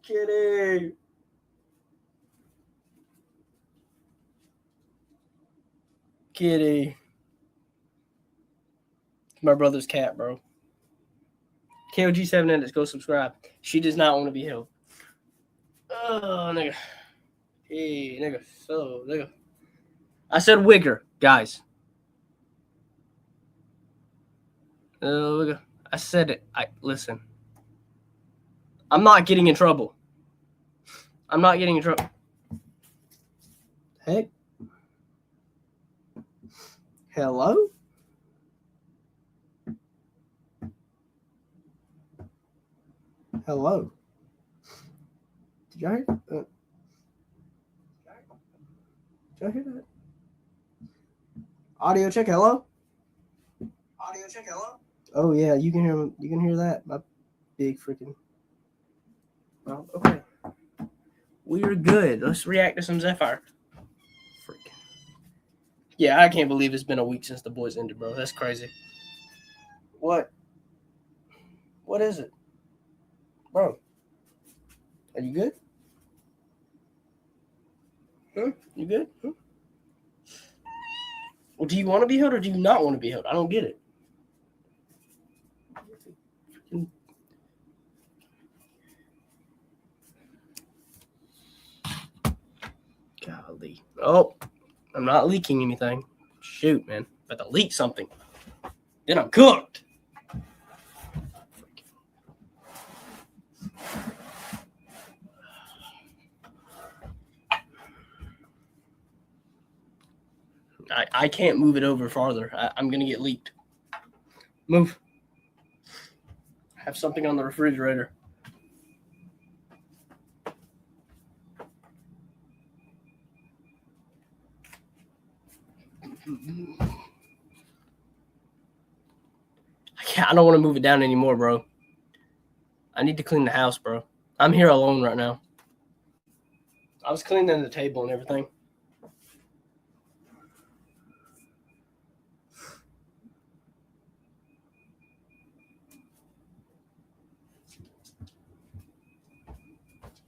Kitty. Kitty. My brother's cat, bro. KOG7 Edits, go subscribe. She does not want to be held. Oh, nigga. Hey, nigga. So, nigga. I said wigger, guys. Nigga. I said it. Listen. I'm not getting in trouble. I'm not getting in trouble. Hey. Hello? Hello. Did y'all hear that? Did y'all hear that? Audio check. Hello. Audio check. Hello. Oh yeah, you can hear. You can hear that. My big freaking. Well, okay. We're good. Let's react to some Zephire. Freaking. Yeah, I can't believe it's been a week since the boys ended, bro. That's crazy. What? What is it, bro? Are you good? Huh? You good? Huh? Well, do you want to be held or do you not want to be held? I don't get it. Golly. Oh, I'm not leaking anything. Shoot, man. I'm about to leak something. Then I'm cooked. I can't move it over farther. I'm going to get leaked. Move. Have something on the refrigerator. I don't want to move it down anymore, bro. I need to clean the house, bro. I'm here alone right now. I was cleaning the table and everything.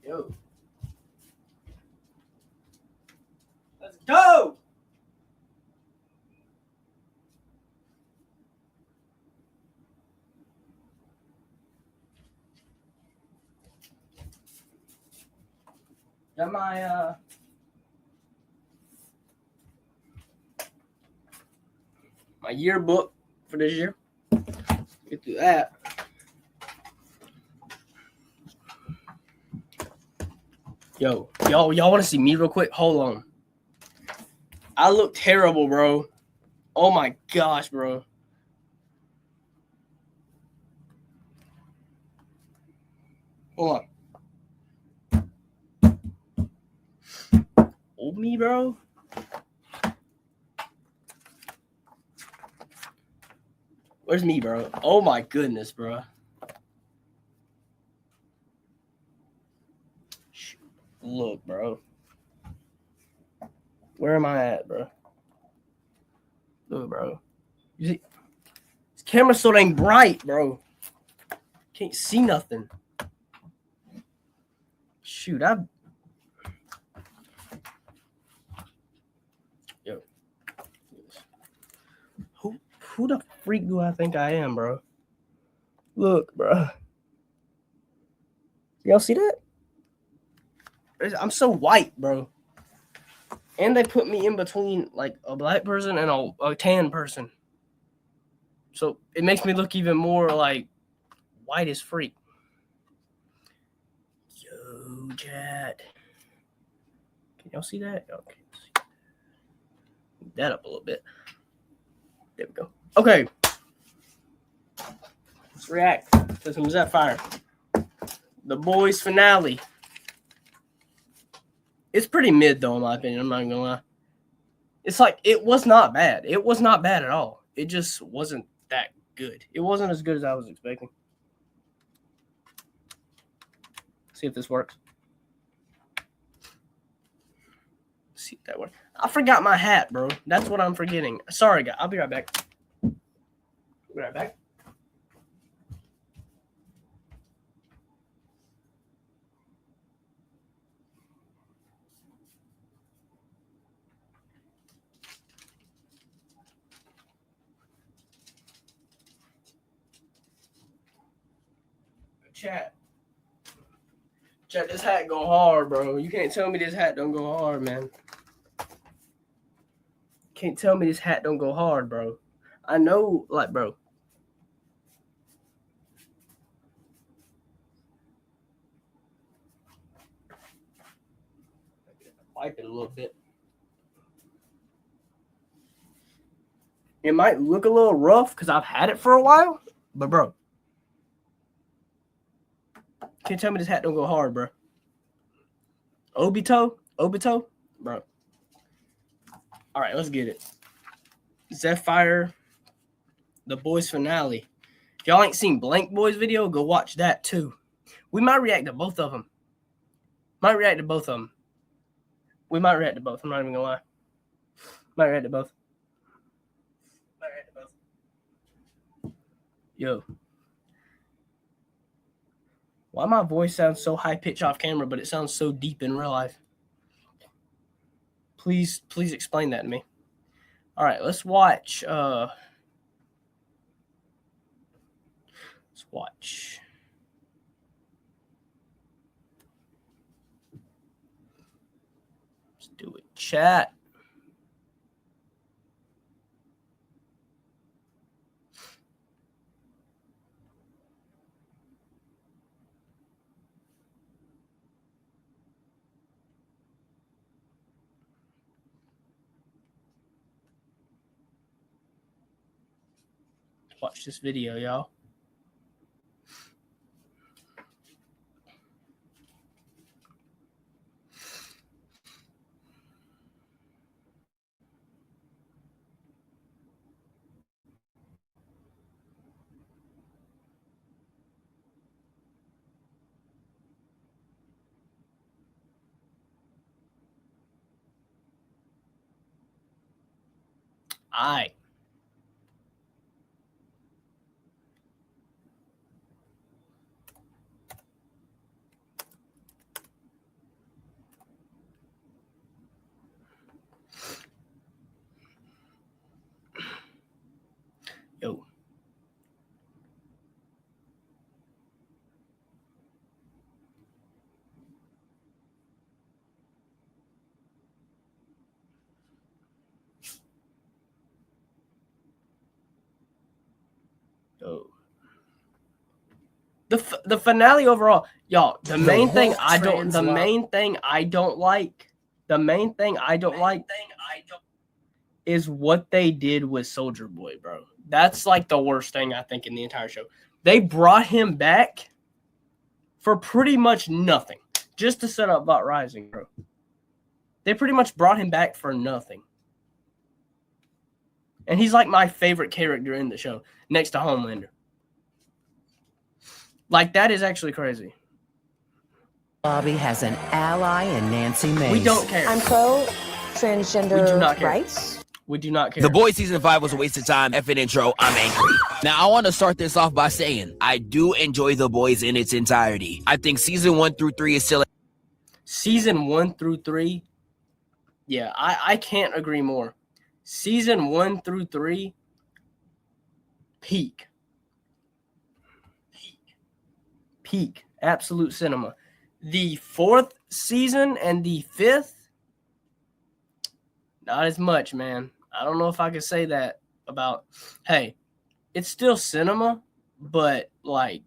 Yo. Let's go! Got my yearbook for this year. Get through that. Yo, y'all want to see me real quick? Hold on. I look terrible, bro. Oh my gosh, bro. Hold on. Old me, bro. Where's me, bro? Oh my goodness, bro. Look, bro. Where am I at, bro? Look, bro. You see, this camera's so dang bright, bro. Can't see nothing. Shoot, Yo. Who the freak do I think I am, bro? Look, bro. Y'all see that? I'm so white, bro. And they put me in between, like, a black person and a tan person. So it makes me look even more, like, white as freak. Yo, chat. Can y'all see that? Okay. Move that up a little bit. There we go. Okay. Let's react to some Zephire. The boys finale. It's pretty mid, though, in my opinion. I'm not even gonna lie. It's like, it was not bad. It was not bad at all. It just wasn't that good. It wasn't as good as I was expecting. See if this works. See if that works. I forgot my hat, bro. That's what I'm forgetting. Sorry, guys. I'll be right back. Be right back. Chat. Chat, this hat go hard, bro. You can't tell me this hat don't go hard, man. Can't tell me this hat don't go hard, bro. I know, like, bro. Wipe it a little bit. It might look a little rough because I've had it for a while, but bro, can't tell me this hat don't go hard, bro. Obito, bro. All right, let's get it. Zephire, the boys finale. If y'all ain't seen Blankboy's video, go watch that too. We might react to both of them. We might react to both. I'm not even gonna lie. Might react to both. Yo. Why my voice sounds so high pitched off camera, but it sounds so deep in real life? Please explain that to me. All right, let's watch. Let's watch. Let's do it. Chat. Watch this video, y'all. All right. Yo. Yo. The finale overall, y'all, the main thing I don't like is what they did with Soldier Boy, bro. That's like the worst thing I think in the entire show. They brought him back for pretty much nothing, just to set up Bot Rising, bro. They pretty much brought him back for nothing. And he's like my favorite character in the show, next to Homelander. Like, that is actually crazy. Bobby has an ally in Nancy Mace. We don't care. I'm pro transgender We do not care. rights. We do not care. The Boys season 5 was a waste of time. Effing intro. I'm angry. Now, I want to start this off by saying I do enjoy The Boys in its entirety. I think season 1 through 3 is still. Season 1 through 3. Yeah, I can't agree more. Season 1 through 3. Peak. Absolute cinema. The 4th season and the 5th, not as much, man. I don't know if I could say that about. Hey, it's still cinema, but like,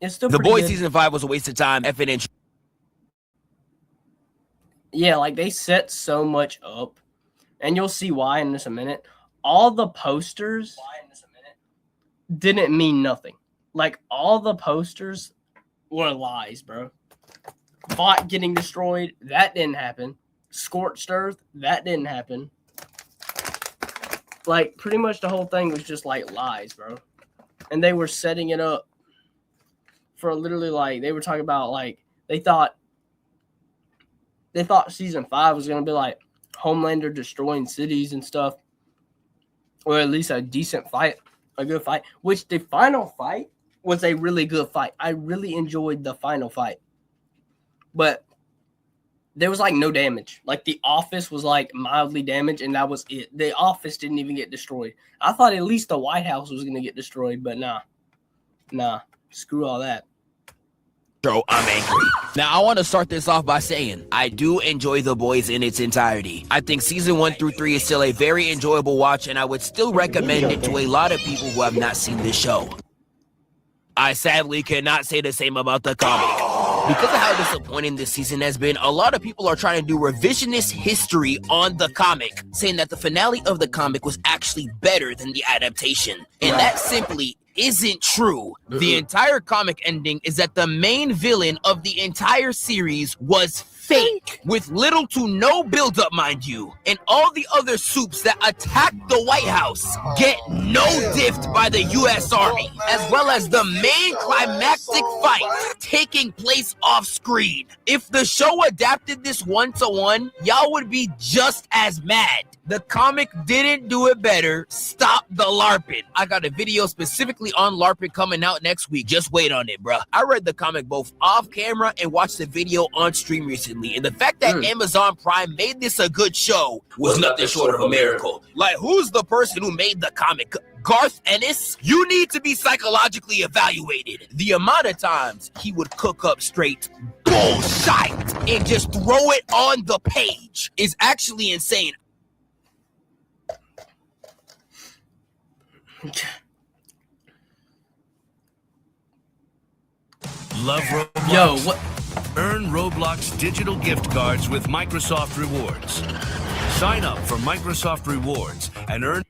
it's still The pretty Boys good. season 5 was a waste of time. Effing intro. Yeah, like they set so much up, and you'll see why in just a minute. All the posters didn't mean nothing. Like, all the posters were lies, bro. Bot getting destroyed, that didn't happen. Scorched Earth, that didn't happen. Like, pretty much the whole thing was just like lies, bro. And they were setting it up for literally, like, they were talking about, like, they thought season 5 was gonna be like Homelander destroying cities and stuff, or at least a decent fight, a good fight. Which the final fight was a really good fight. I really enjoyed the final fight, but there was like no damage. Like, the office was like mildly damaged, and that was it. The office didn't even get destroyed. I thought at least the White House was gonna get destroyed, but nah, screw all that. I'm angry. Now, I want to start this off by saying, I do enjoy The Boys in its entirety. I think season 1 through 3 is still a very enjoyable watch, and I would still recommend it to a lot of people who have not seen this show. I sadly cannot say the same about the comic. Because of how disappointing this season has been, a lot of people are trying to do revisionist history on the comic, saying that the finale of the comic was actually better than the adaptation. And that simply isn't true. The entire comic ending is that the main villain of the entire series was fake, with little to no buildup, mind you, and all the other soups that attacked the White House get no diffed by the U.S. Army, as well as the main climactic fight taking place off screen. If the show adapted this 1-to-1, y'all would be just as mad. The comic didn't do it better. Stop the LARPing. I got a video specifically on LARPing coming out next week. Just wait on it, bruh. I read the comic both off camera and watched the video on stream recently. And the fact that Amazon Prime made this a good show was nothing short of a miracle. Like, who's the person who made the comic? Garth Ennis? You need to be psychologically evaluated. The amount of times he would cook up straight bullshit and just throw it on the page is actually insane. Love Roblox? Yo, what? Earn Roblox digital gift cards with Microsoft Rewards. Sign up for Microsoft Rewards and earn...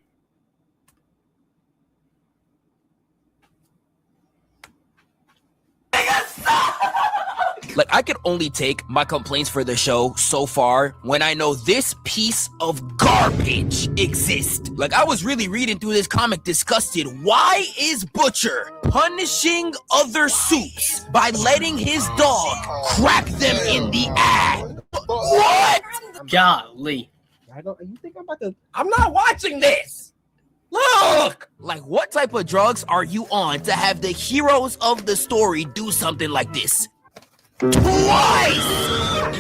Like, I could only take my complaints for the show so far when I know this piece of garbage exists. Like, I was really reading through this comic disgusted. Why is Butcher punishing other soups by letting his dog crack them in the ass? What? Golly. You think I'm about to? I'm not watching this. Look! Like, what type of drugs are you on to have the heroes of the story do something like this? Twice!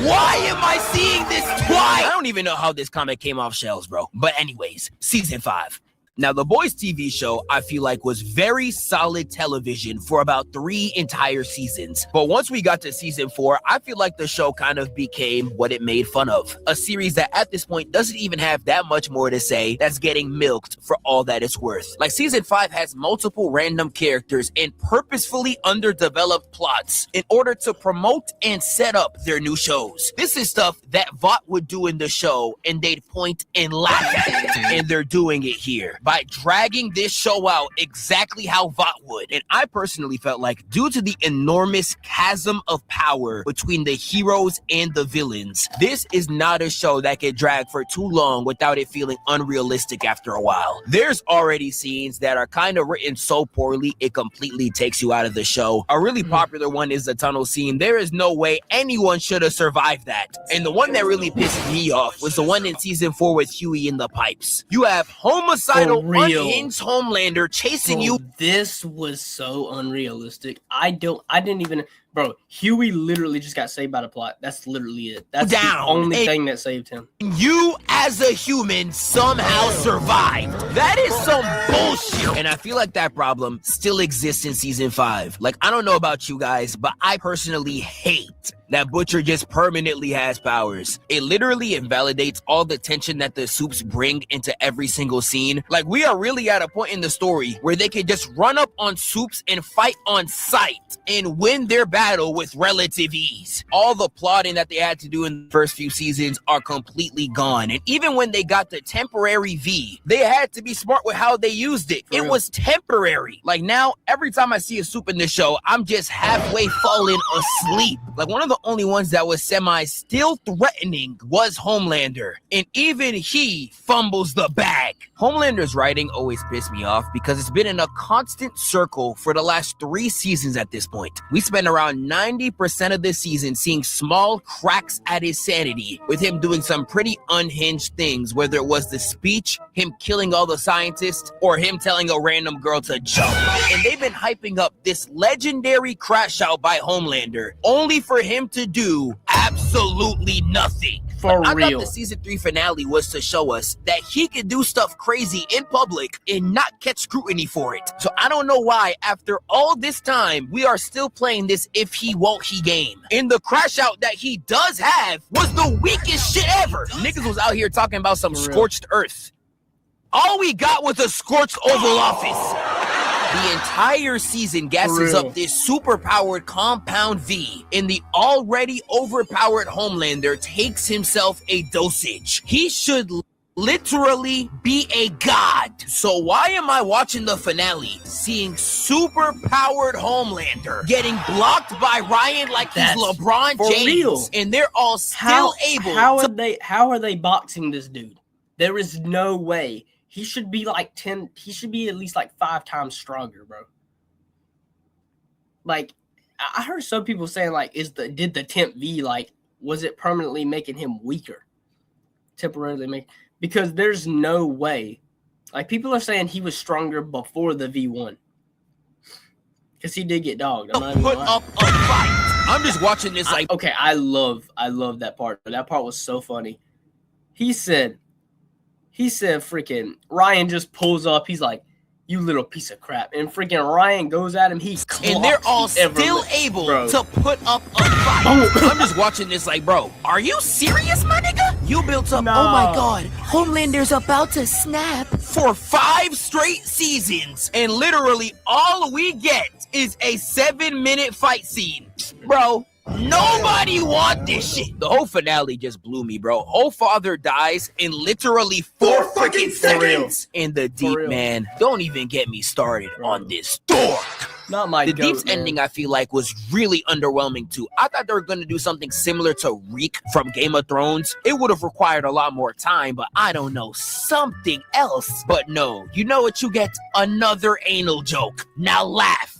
Why am I seeing this twice? I don't even know how this comic came off shelves, bro. But anyways, season 5. Now, The Boys TV show, I feel like, was very solid television for about 3 entire seasons. But once we got to season 4, I feel like the show kind of became what it made fun of. A series that at this point doesn't even have that much more to say, that's getting milked for all that it's worth. Like, season 5 has multiple random characters and purposefully underdeveloped plots in order to promote and set up their new shows. This is stuff that Vought would do in the show, and they'd point and laugh at it, and they're doing it here by dragging this show out exactly how Vought would. And I personally felt like, due to the enormous chasm of power between the heroes and the villains, this is not a show that can drag for too long without it feeling unrealistic after a while. There's already scenes that are kind of written so poorly it completely takes you out of the show. A really popular one is the tunnel scene. There is no way anyone should have survived that. And the one that really pissed me off was the one in season 4 with Huey in the pipes. You have homicidal, unhinged Homelander chasing you. This was so unrealistic. I didn't even, bro. Huey literally just got saved by the plot. That's literally it. That's the only thing that saved him. You as a human somehow survived. That is some bullshit. And I feel like that problem still exists in season 5. Like, I don't know about you guys, but I personally hate that Butcher just permanently has powers. It literally invalidates all the tension that the soups bring into every single scene. Like, we are really at a point in the story where they can just run up on soups and fight on sight and win their battle with relative ease. All the plotting that they had to do in the first few seasons are completely gone. And even when they got the temporary V, they had to be smart with how they used it. It was temporary. Like, now, every time I see a soup in the show, I'm just halfway falling asleep. Like, one of the only ones that was still threatening was Homelander, and even he fumbles the bag. Homelander's writing always pissed me off because it's been in a constant circle for the last 3 seasons at this point. We spent around 90% of this season seeing small cracks at his sanity, with him doing some pretty unhinged things, whether it was the speech, him killing all the scientists, or him telling a random girl to jump. And they've been hyping up this legendary crash out by Homelander, only for him to do absolutely nothing. For I real. thought the season 3 finale was to show us that he could do stuff crazy in public and not catch scrutiny for it. So I don't know why, after all this time, we are still playing this if he won't he game. And the crash out that he does have was the weakest shit ever. Niggas was out here talking about some scorched earth. All we got was a scorched Oval Office. The entire season gasses up this super-powered Compound V, and the already overpowered Homelander takes himself a dosage. He should literally be a god. So why am I watching the finale, seeing super-powered Homelander getting blocked by Ryan like he's LeBron James, and they're all still able to... How are they boxing this dude? There is no way. He should be like 10. He should be at least like 5 times stronger, bro. Like, I heard some people saying, like, did the temp V, like, was it permanently making him weaker? Temporarily because there's no way. Like, people are saying he was stronger before the V1. Because he did get dogged. I'm not even put up a fight. I'm just watching this like... Okay, I love that part. That part was so funny. He said freaking Ryan just pulls up. He's like, you little piece of crap. And freaking Ryan goes at him. And they're all still able to put up a fight. I'm just watching this like, bro, are you serious, my nigga? You built up, oh my God, Homelander's about to snap. For 5 straight seasons. And literally all we get is a 7-minute fight scene. Bro. Nobody want this shit. The whole finale just blew me, bro. Whole father dies in literally 4 freaking seconds. And the deep, man, don't even get me started on this stork. Not my The Deep's ending, I feel like, was really underwhelming too. I thought they were going to do something similar to Reek from Game of Thrones. It would have required a lot more time, but I don't know, something else. But no, you know what you get? Another anal joke. Now laugh.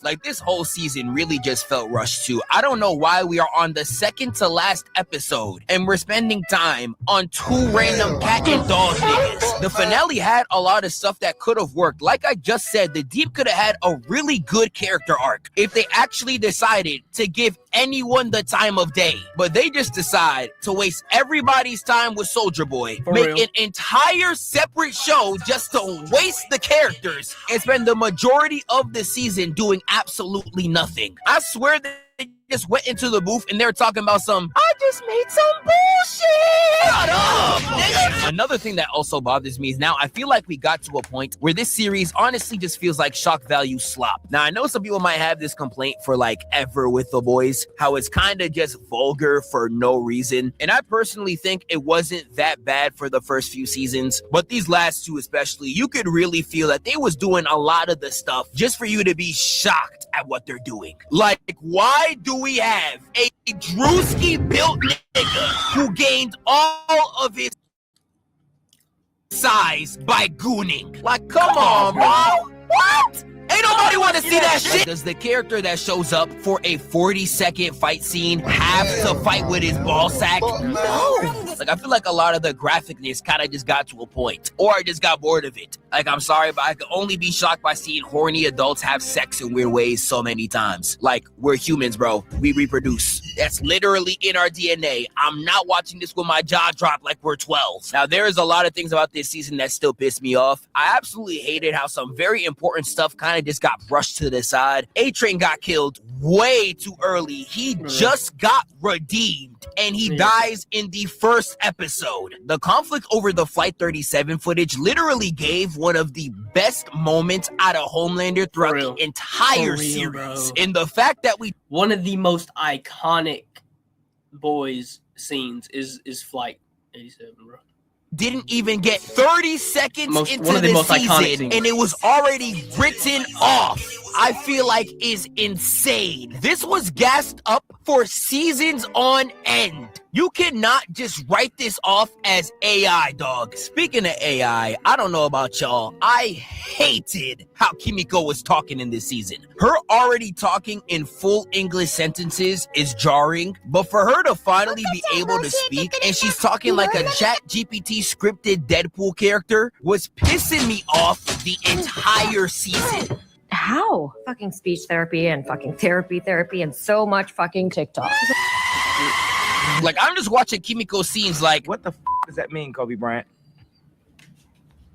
Like, this whole season really just felt rushed too. I don't know why we are on the second to last episode and we're spending time on 2 random cat and dog niggas. The finale had a lot of stuff that could have worked. Like I just said, the Deep could have had a really good character arc if they actually decided to give anyone the time of day. But they just decide to waste everybody's time with Soulja Boy, make an entire separate show just to waste the characters, and spend the majority of the season doing absolutely nothing. I swear they just went into the booth and they're talking about I just made some bullshit. Shut up, nigga. Another thing that also bothers me is now I feel like we got to a point where this series honestly just feels like shock value slop. Now I know some people might have this complaint for like ever with The Boys, how it's kind of just vulgar for no reason. And I personally think it wasn't that bad for the first few seasons, but these last 2 especially, you could really feel that they was doing a lot of the stuff just for you to be shocked at what they're doing. Like, why do we have a Drewski built nigga who gained all of his size by gooning? Like, come on, bro. What? Ain't nobody want to see that shit. Does the character that shows up for a 40-second fight scene have to fight with his ball sack? No. Like, I feel like a lot of the graphicness kind of just got to a point, or I just got bored of it. Like, I'm sorry, but I could only be shocked by seeing horny adults have sex in weird ways so many times. Like, we're humans, bro. We reproduce. That's literally in our DNA. I'm not watching this with my jaw dropped like we're 12. Now, there is a lot of things about this season that still piss me off. I absolutely hated how some very important stuff kind of just got brushed to the side. A-Train got killed way too early. He just got redeemed, and he dies in the first episode. The conflict over the Flight 37 footage literally gave one of the best moments out of Homelander throughout the entire series. And the fact that one of the most iconic Boys scenes is Flight 87, bro. Didn't even get 30 seconds into the season, and it was already written off. I feel like is insane. This was gassed up for seasons on end. You cannot just write this off as AI, dog. Speaking of AI, I don't know about y'all. I hated how Kimiko was talking in this season. Her already talking in full English sentences is jarring, but for her to finally be able to speak and she's talking like a ChatGPT scripted Deadpool character was pissing me off the entire season. How? Fucking speech therapy and fucking therapy and so much fucking TikTok. Like, I'm just watching Kimiko scenes like, What the f does that mean, Kobe Bryant?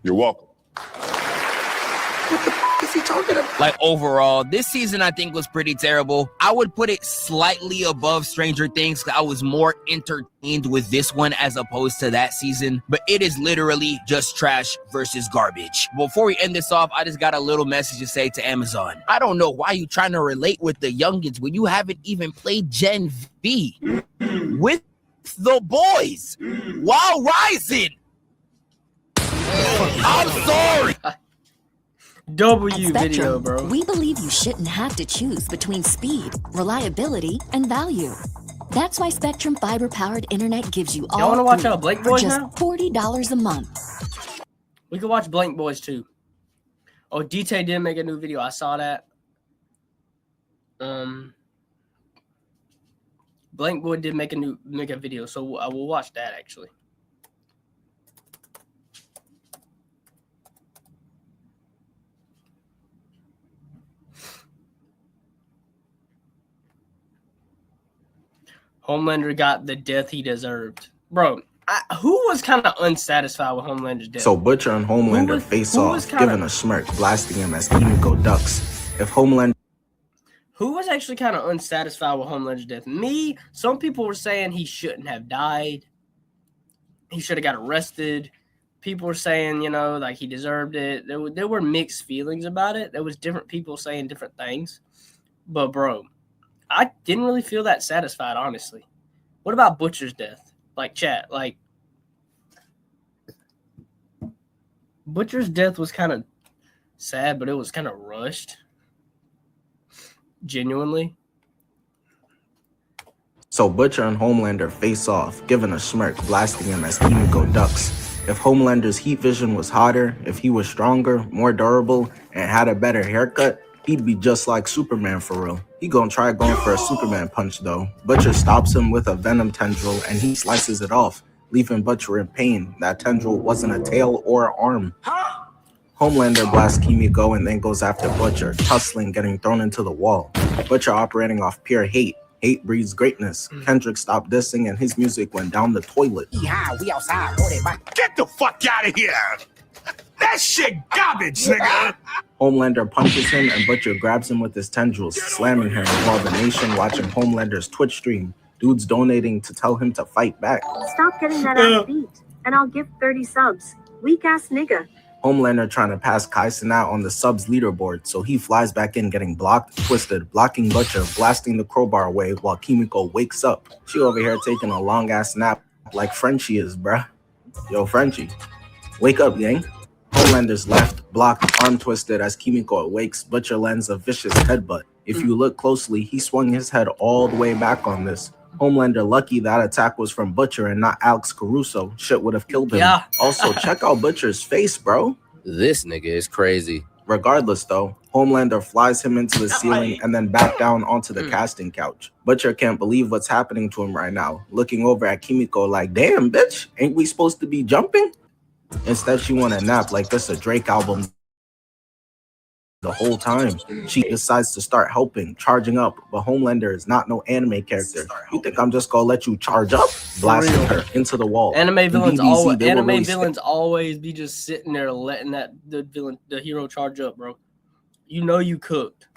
You're welcome. What the f is he talking about? like overall, this season I think was pretty terrible. I would put it slightly above Stranger Things. I was more entertained with this one as opposed to that season, but it is literally just trash versus garbage. Before we end this off, I just got a little message to say to Amazon. I don't know why you trying to relate with the youngins when you haven't even played Gen V with the boys while rising. I'm sorry. At W Spectrum, video, bro. we believe you shouldn't have to choose between speed, reliability, and value. That's why Spectrum fiber-powered internet gives you all Y'all want to watch three out Blank for Boys just now? $40 a month. We could watch Blank Boys too. Oh, DT did make a new video. I saw that. Blank Boy did make a video, so I will watch that actually. Homelander got the death he deserved. Bro, who was kind of unsatisfied with Homelander's death? So Butcher and Homelander face off, giving a smirk, blasting him as Kimiko ducks. If Homelander... Who was actually kind of unsatisfied with Homelander's death? Me. Some people were saying he shouldn't have died. He should have got arrested. People were saying, you know, like he deserved it. There were mixed feelings about it. There was different people saying different things. But, bro, I didn't really feel that satisfied, honestly. What about Butcher's death? Like, chat, like, Butcher's death was kind of sad, but it was kind of rushed. Genuinely. So Butcher and Homelander face off, giving a smirk, blasting him as Kimiko ducks. If Homelander's heat vision was hotter, if he was stronger, more durable, and had a better haircut, he'd be just like Superman for real. He gonna try going for a Superman punch though. Butcher stops him with a venom tendril and he slices it off, leaving Butcher in pain. That tendril wasn't a tail or an arm. Homelander blasts Kimiko and then goes after Butcher, tussling, getting thrown into the wall. Butcher operating off pure hate. Hate breeds greatness. Kendrick stopped dissing and his music went down the toilet. Yeah, we outside. Get the fuck out of here! That shit garbage, nigga! Homelander punches him and Butcher grabs him with his tendrils, slamming him while the nation watching Homelander's Twitch stream. Dudes donating to tell him to fight back. Stop getting that ass beat, and I'll give 30 subs. Weak ass nigga. Homelander trying to pass Kaisen out on the subs leaderboard, so he flies back in getting blocked, twisted, blocking Butcher, blasting the crowbar away while Kimiko wakes up. She over here taking a long ass nap like Frenchie is, bruh. Yo, Frenchie, wake up, gang. Homelander's left, blocked, arm twisted as Kimiko awakes. Butcher lands a vicious headbutt. If you look closely, he swung his head all the way back on this. Homelander lucky that attack was from Butcher and not Alex Caruso. Shit would have killed him. Yeah. Also, check out Butcher's face, bro. This nigga is crazy. Regardless, though, Homelander flies him into the ceiling and then back down onto the casting couch. Butcher can't believe what's happening to him right now, looking over at Kimiko like, damn, bitch, ain't we supposed to be jumping? Instead, she want a nap like this a Drake album the whole time. She decides to start helping, charging up, but Homelander is not no anime character. You think I'm just gonna let you charge up? Blasting her into the wall. Anime villains DBZ, always be just sitting there letting the hero charge up, bro. You know you cooked.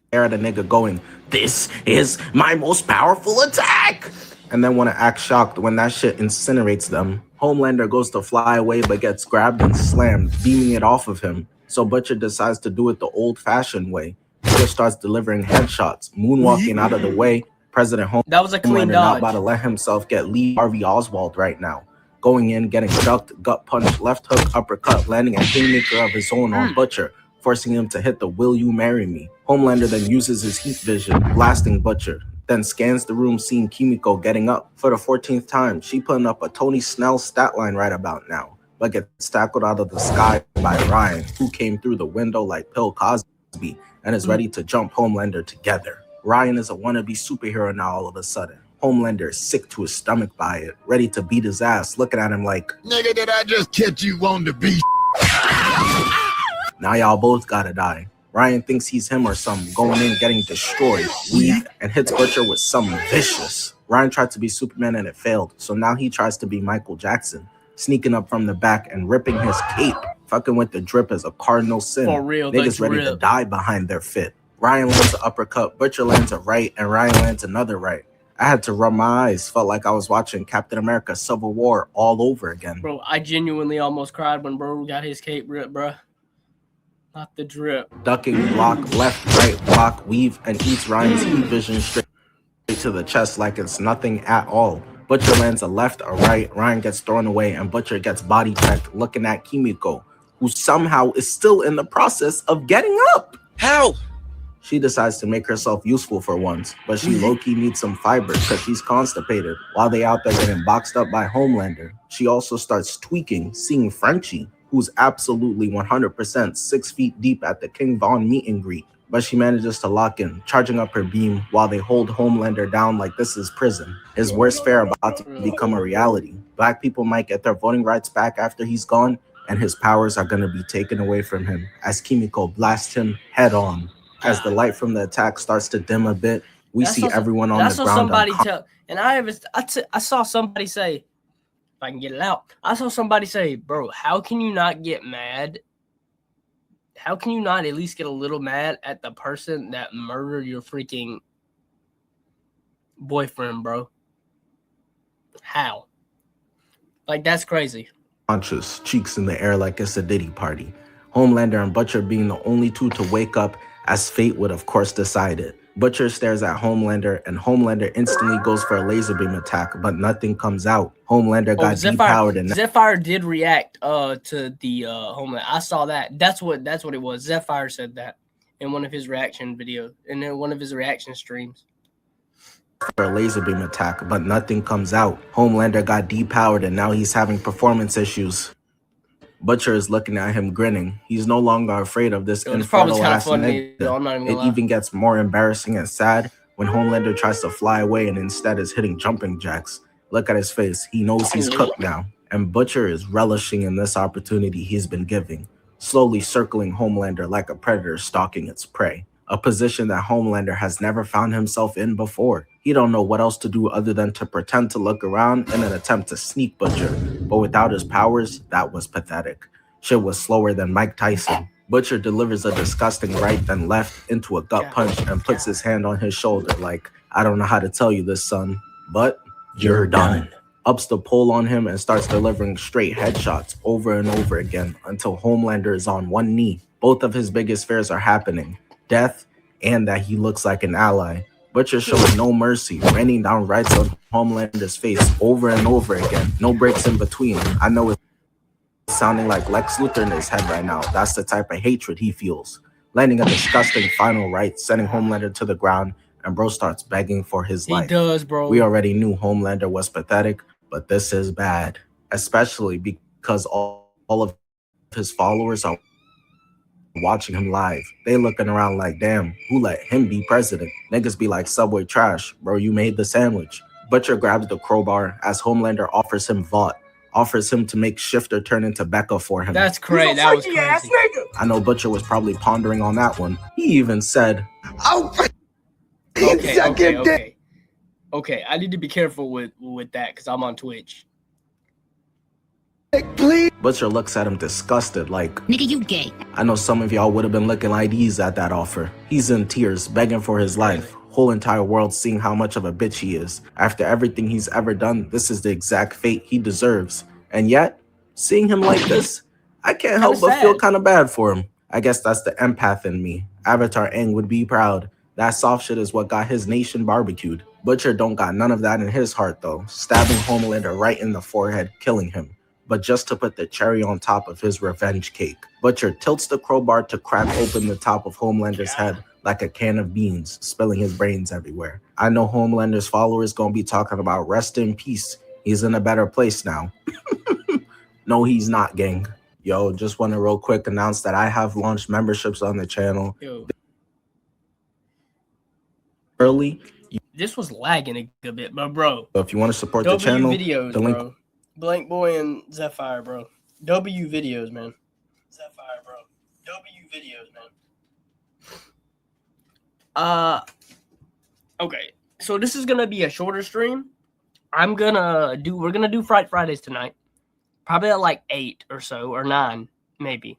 Stare at a nigga going, this is my most powerful attack, and then want to act shocked when that shit incinerates them. Homelander goes to fly away but gets grabbed and slammed, beaming it off of him. So Butcher decides to do it the old-fashioned way. Butcher starts delivering headshots, moonwalking out of the way. President That was a clean Homelander dodge. not about to let himself get Lee Harvey Oswald right now. Going in, getting ducked, gut punch, left hook, uppercut, landing a haymaker of his own on Butcher, forcing him to hit the "Will you marry me?" Homelander then uses his heat vision, blasting Butcher, then scans the room, seeing Kimiko getting up. For the 14th time, she putting up a Tony Snell stat line right about now, but gets tackled out of the sky by Ryan, who came through the window like Bill Cosby and is ready to jump Homelander together. Ryan is a wannabe superhero now all of a sudden. Homelander is sick to his stomach by it, ready to beat his ass, looking at him like, Nigga, did I just catch you on the beat? now y'all both gotta die. Ryan thinks he's him or something, going in, getting destroyed, leave, and hits Butcher with something vicious. Ryan tried to be Superman and it failed, so now he tries to be Michael Jackson, sneaking up from the back and ripping his cape. Fucking with the drip is a cardinal sin. For real, Niggas ready to die behind their fit. Ryan lands an uppercut, Butcher lands a right, and Ryan lands another right. I had to rub my eyes. Felt like I was watching Captain America Civil War all over again. Bro, I genuinely almost cried when bro got his cape ripped, bro. Not the drip. Ducking, block, left, right, block, weave, and eats Ryan's heat vision straight to the chest like it's nothing at all. Butcher lands a left, a right, Ryan gets thrown away, and Butcher gets body checked looking at Kimiko, who somehow is still in the process of getting up. How? She decides to make herself useful for once, but she low-key needs some fiber because she's constipated. While they out there getting boxed up by Homelander, she also starts tweaking, seeing Frenchie, who's absolutely 100% 6 feet deep at the King Von meet and greet. But she manages to lock in, charging up her beam while they hold Homelander down like this is prison. His worst fear about to become a reality. Black people might get their voting rights back after he's gone, and his powers are going to be taken away from him as Kimiko blasts him head on. As the light from the attack starts to dim a bit, we see everyone on the ground. Somebody tell, and I saw somebody say, if I can get it out, I saw somebody say, bro, how can you not get mad? How can you not at least get a little mad at the person that murdered your freaking boyfriend, bro? How? Like, that's crazy. Conscious, cheeks in the air like it's a Diddy party. Homelander and Butcher being the only two to wake up, as fate would of course decide it. Butcher stares at Homelander, and Homelander instantly goes for a laser beam attack, but nothing comes out. Homelander got depowered, and Zephire did react to the Homelander. I saw that. That's what it was. Zephire said that in one of his reaction videos, in one of his reaction streams. For a laser beam attack, but nothing comes out. Homelander got depowered, and now he's having performance issues. Butcher is looking at him grinning. He's no longer afraid of this infernal ass nigga. It even gets more embarrassing and sad when Homelander tries to fly away and instead is hitting jumping jacks. Look at his face. He knows he's cooked now. And Butcher is relishing in this opportunity he's been giving, slowly circling Homelander like a predator stalking its prey. A position that Homelander has never found himself in before. He don't know what else to do other than to pretend to look around in an attempt to sneak Butcher. But without his powers, that was pathetic. Shit was slower than Mike Tyson. Butcher delivers a disgusting right then left into a gut punch and puts his hand on his shoulder like, I don't know how to tell you this, son, but you're done. Ups the pole on him and starts delivering straight headshots over and over again until Homelander is on one knee. Both of his biggest fears are happening. Death, and that he looks like an ally. Butcher showing no mercy, raining down rights on Homelander's face over and over again. No breaks in between. I know it's sounding like Lex Luthor in his head right now. That's the type of hatred he feels. Landing a disgusting final right, sending Homelander to the ground, and bro starts begging for his life. He does, bro. We already knew Homelander was pathetic, but this is bad. Especially because all of his followers are watching him live. They looking around like, damn, who let him be president? Niggas be like, Subway trash, bro, you made the sandwich. Butcher grabs the crowbar as Homelander offers him Vought, offers him to make Shifter turn into Becca for him. That's crazy. That was crazy. I know Butcher was probably pondering on that one. He even said, Okay, I need to be careful with that because I'm on Twitch. Please. Butcher looks at him disgusted like, nigga, you gay. I know some of y'all would have been licking IDs at that offer. He's in tears, begging for his life. Whole entire world seeing how much of a bitch he is. After everything he's ever done, this is the exact fate he deserves. And yet, seeing him like this, I can't help but feel kind of bad for him. I guess that's the empath in me. Avatar Aang would be proud. That soft shit is what got his nation barbecued. Butcher don't got none of that in his heart though, stabbing Homelander right in the forehead, killing him. But just to put the cherry on top of his revenge cake, Butcher tilts the crowbar to crack open the top of Homelander's head like a can of beans, spilling his brains everywhere. I know Homelander's followers gonna be talking about rest in peace. He's in a better place now. No, he's not, gang. Yo, just want to real quick announce that I have launched memberships on the channel. Early. This was lagging a bit, but bro. So if you want to support the channel, videos, the link. Bro. Blankboy and Zephire, bro. W videos, man. Zephire, bro. W videos, man. Okay. So this is gonna be a shorter stream. We're gonna do Fright Fridays tonight. Probably at like 8 or so, or 9, maybe.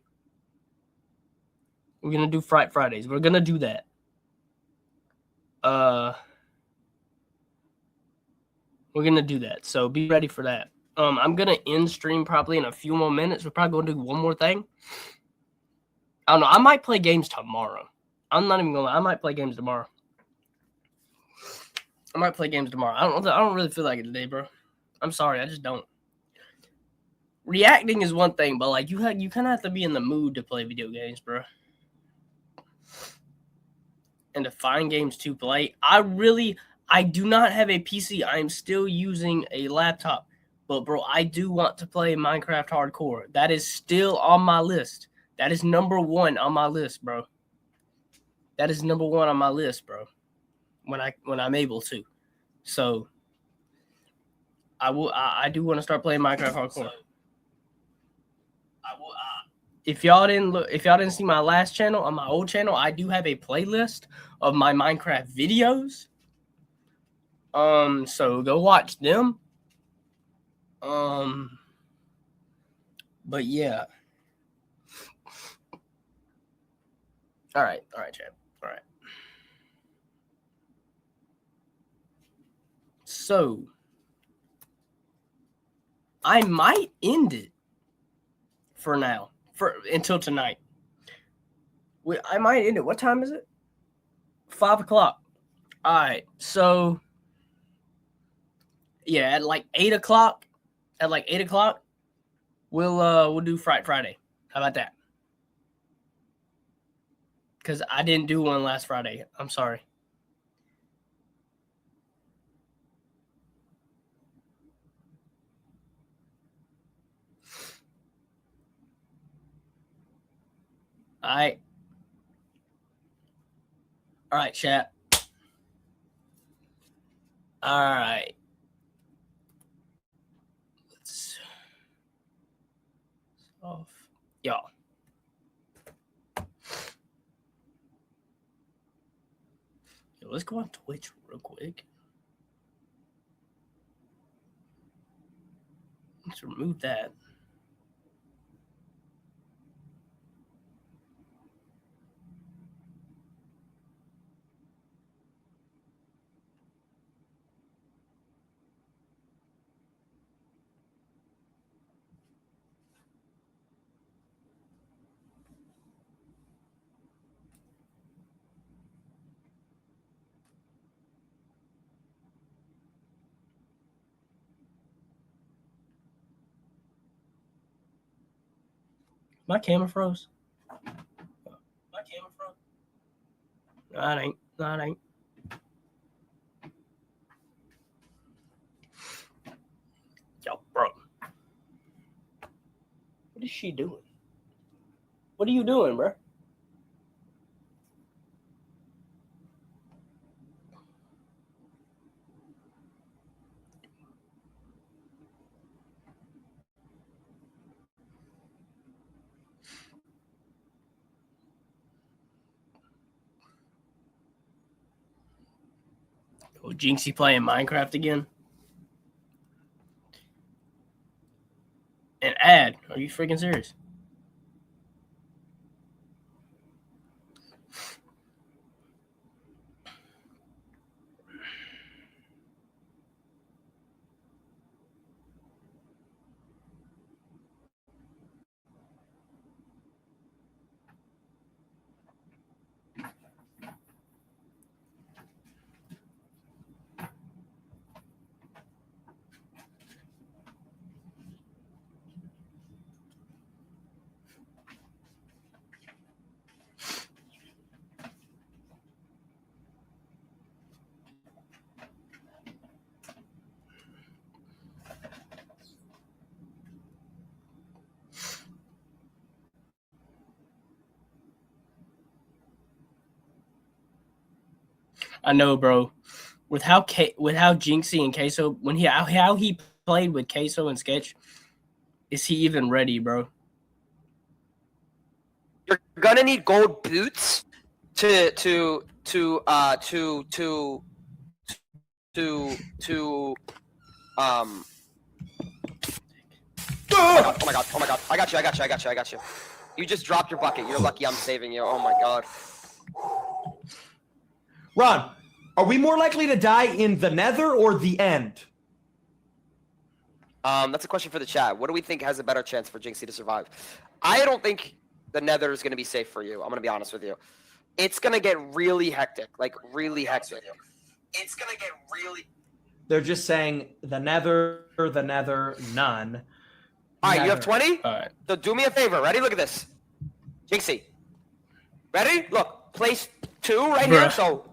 We're gonna do Fright Fridays. We're gonna do that. We're gonna do that. So be ready for that. I'm gonna end stream probably in a few more minutes. We're probably gonna do one more thing. I don't know. I might play games tomorrow. I'm not even gonna lie. I might play games tomorrow. I don't really feel like it today, bro. I'm sorry. I just don't. Reacting is one thing, but like you kind of have to be in the mood to play video games, bro. And to find games to play. I do not have a PC. I'm still using a laptop. But bro, I do want to play Minecraft Hardcore. That is still on my list. That is number 1 on my list, bro. That is number 1 on my list, bro. When I'm able to. So I do want to start playing Minecraft Hardcore. If y'all didn't see my last channel, on my old channel, I do have a playlist of my Minecraft videos. So go watch them. But yeah. All right, chat. All right. So I might end it for now, until tonight. I might end it. What time is it? 5 o'clock. All right. So yeah, at like 8 o'clock. We'll do Fright Friday. How about that? Because I didn't do one last Friday. I'm sorry. All right, chat. All right. Let's off. Y'all. Let's go on Twitch real quick. Let's remove that. My camera froze. No, it ain't. Yo, bro. What is she doing? What are you doing, bro? Oh, Jinxie playing Minecraft again? An ad? Are you freaking serious? I know, bro. With how Jinxie and Queso, how he played with Queso and Sketch, is he even ready, bro? You're gonna need gold boots to to oh my god. I got you. You just dropped your bucket. You're lucky I'm saving you. Oh my god. Ron, are we more likely to die in the nether or the end? That's a question for the chat. What do we think has a better chance for Jinxie to survive? I don't think the nether is going to be safe for you. I'm going to be honest with you. It's going to get really hectic. Like, really hectic. It's going to get really... They're just saying the nether, none. All right, you have 20? All right. So do me a favor. Ready? Look at this. Jinxie. Ready? Look. Place 2 right here. So